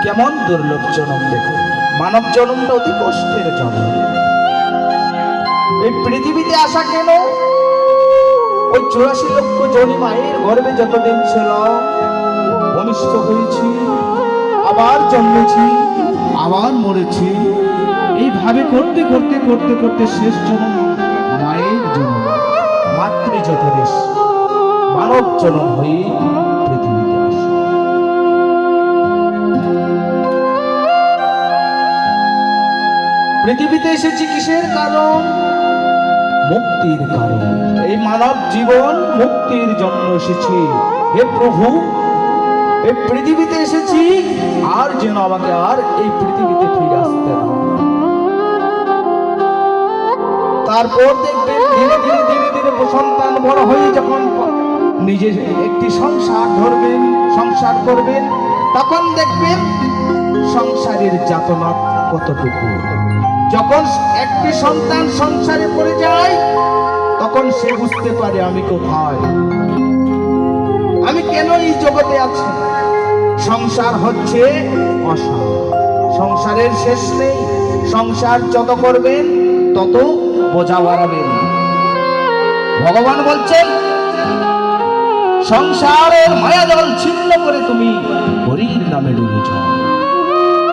কেমন দুর্লভ জনম দেখো, মানব জনমটা অতি কষ্টের জন্ম। এই পৃথিবীতে আসা কেন? ওই 84 লক্ষ জনি মায়ের গর্ভে যতদিন ছিল, অনিষ্ট হয়েছি, আবার জন্মেছি, আবার মরেছি, এইভাবে করতে করতে করতে করতে শেষ জন্ম মায়ের জন্ম, মাতৃজঠরের মানব জন্ম হয়ে পৃথিবীতে আসে। পৃথিবীতে এসেছি কিসের কারণ? মুক্তির কারণ। এই মানব জীবন মুক্তির জন্য এসেছি। হে প্রভু, এই পৃথিবীতে এসেছি আর যেন আমাকে আর এই পৃথিবীতে ফিরে আসতে না। তারপর দেখবেন ধীরে ধীরে ধীরে ধীরে সন্তান বড় হয়ে যখন নিজে একটি সংসার ধরবেন, সংসার করবেন, তখন দেখবেন সংসারের যাতনা কতটুকু। যখন একটি সন্তান সংসারে পড়ে যায়, তখন সে বুঝতে পারে আমি কোথায়, আমি কেন এই জগতে আছি। সংসার হচ্ছে অসার, সংসারের শেষ নেই। সংসার যত করবেন তত বোঝা বাড়াবেন। ভগবান বলছেন, সংসারের মায়াজাল ছিন্ন করে তুমি হরির নামে ডুবে যাও।